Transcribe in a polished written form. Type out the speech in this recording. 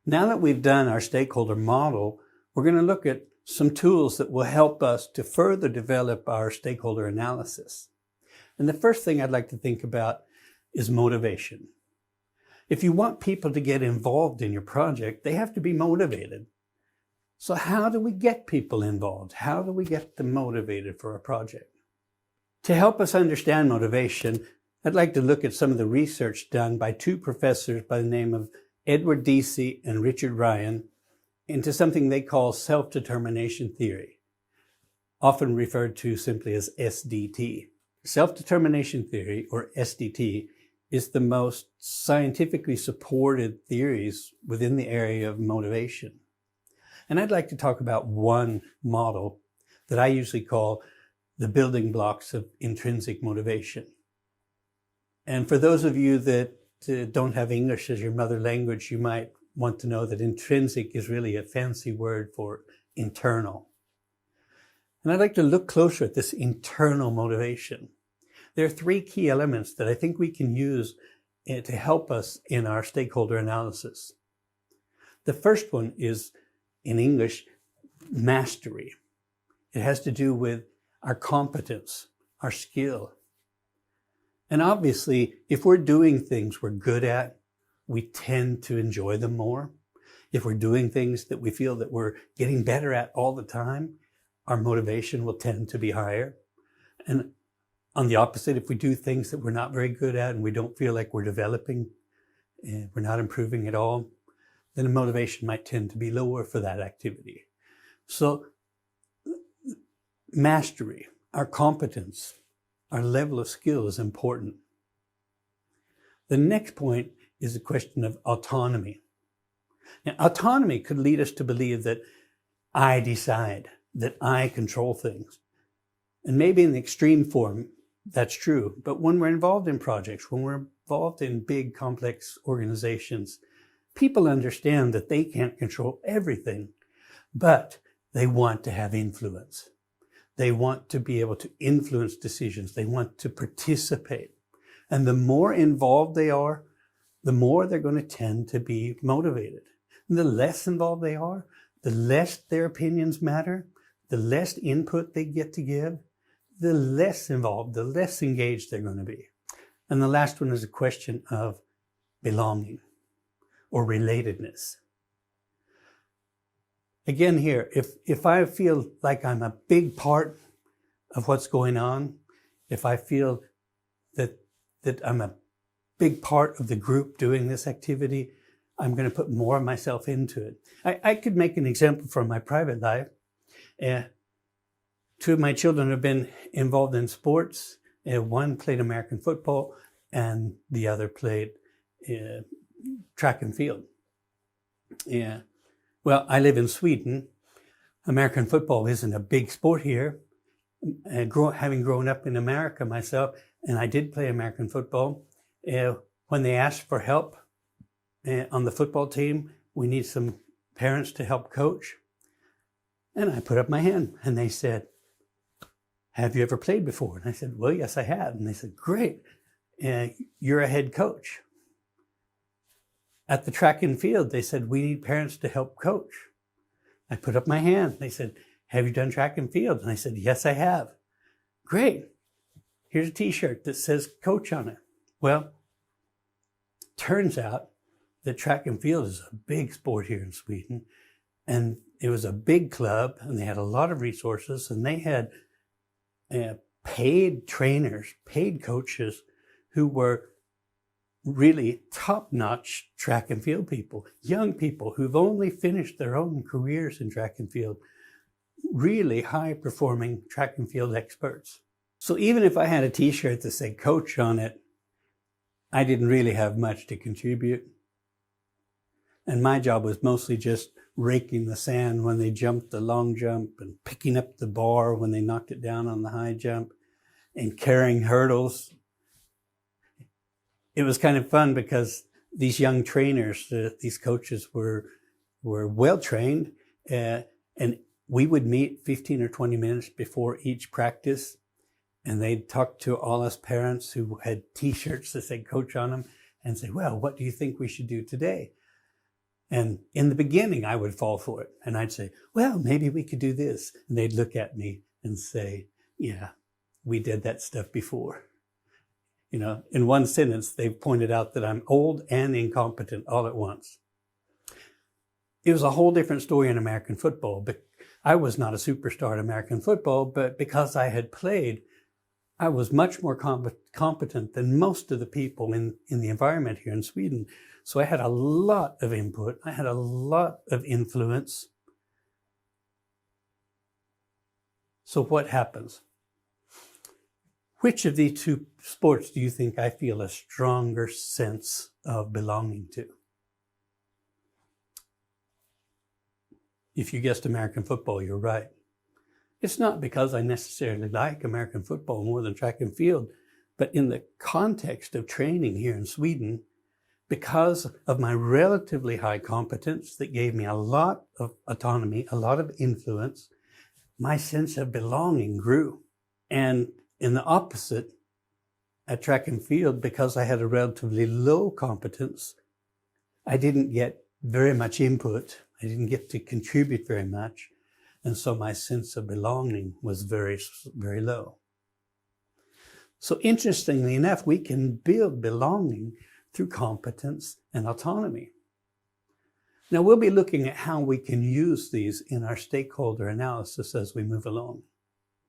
Now that we've done our stakeholder model, we're going to look at some tools that will help us to further develop our stakeholder analysis. And the first thing I'd like to think about is motivation. If you want people to get involved in your project, they have to be motivated. So how do we get people involved? How do we get them motivated for a project? To help us understand motivation, I'd like to look at some of the research done by two professors by the name of Edward Deasy and Richard Ryan into something they call self-determination theory, often referred to simply as SDT. Self-determination theory, or SDT, is the most scientifically supported theories within the area of motivation. And I'd like to talk about one model that I usually call the building blocks of intrinsic motivation. And for those of you that don't have English as your mother language, you might want to know that intrinsic is really a fancy word for internal. And I'd like to look closer at this internal motivation. There are three key elements that I think we can use to help us in our stakeholder analysis. The first one is, in English, mastery. It has to do with our competence, our skill. And obviously, if we're doing things we're good at, we tend to enjoy them more. If we're doing things that we feel that we're getting better at all the time, our motivation will tend to be higher. And on the opposite, if we do things that we're not very good at and we don't feel like we're developing, and we're not improving at all, then the motivation might tend to be lower for that activity. So mastery, our competence, our level of skill is important. The next point is the question of autonomy. Now, autonomy could lead us to believe that I decide, that I control things. And maybe in the extreme form, that's true. But when we're involved in projects, when we're involved in big, complex organizations, people understand that they can't control everything, but they want to have influence. They want to be able to influence decisions. They want to participate. And the more involved they are, the more they're going to tend to be motivated. And the less involved they are, the less their opinions matter, the less input they get to give, the less involved, the less engaged they're going to be. And the last one is a question of belonging or relatedness. Again here, if I feel like I'm a big part of what's going on, if I feel that I'm a big part of the group doing this activity, I'm going to put more of myself into it. I could make an example from my private life. Two of my children have been involved in sports. One played American football and the other played track and field. Well, I live in Sweden. American football isn't a big sport here. Having grown up in America myself, and I did play American football, when they asked for help on the football team, we need some parents to help coach. And I put up my hand and they said, have you ever played before? And I said, well, yes, I have. And they said, great, you're a head coach. At the track and field, they said, we need parents to help coach. I put up my hand. They said, have you done track and field? And I said, yes, I have. Great. Here's a t-shirt that says coach on it. Well, turns out that track and field is a big sport here in Sweden. And it was a big club and they had a lot of resources and they had paid trainers, paid coaches who were really top-notch track and field people, young people who've only finished their own careers in track and field, really high-performing track and field experts. So even if I had a t-shirt that said coach on it, I didn't really have much to contribute. And my job was mostly just raking the sand when they jumped the long jump and picking up the bar when they knocked it down on the high jump and carrying hurdles. It was kind of fun because these young trainers, these coaches were well trained, and we would meet 15 or 20 minutes before each practice, and they'd talk to all us parents who had t-shirts that said coach on them and say, well, what do you think we should do today? And in the beginning, I would fall for it. And I'd say, well, maybe we could do this. And they'd look at me and say, yeah, we did that stuff before. You know, in one sentence, they pointed out that I'm old and incompetent all at once. It was a whole different story in American football. But I was not a superstar in American football, but because I had played, I was much more competent than most of the people in the environment here in Sweden. So I had a lot of input. I had a lot of influence. So what happens? Which of these two sports do you think I feel a stronger sense of belonging to? If you guessed American football, you're right. It's not because I necessarily like American football more than track and field, but in the context of training here in Sweden, because of my relatively high competence that gave me a lot of autonomy, a lot of influence, my sense of belonging grew. And in the opposite, at track and field, because I had a relatively low competence, I didn't get very much input. I didn't get to contribute very much. And so my sense of belonging was very, very low. So interestingly enough, we can build belonging through competence and autonomy. Now we'll be looking at how we can use these in our stakeholder analysis as we move along.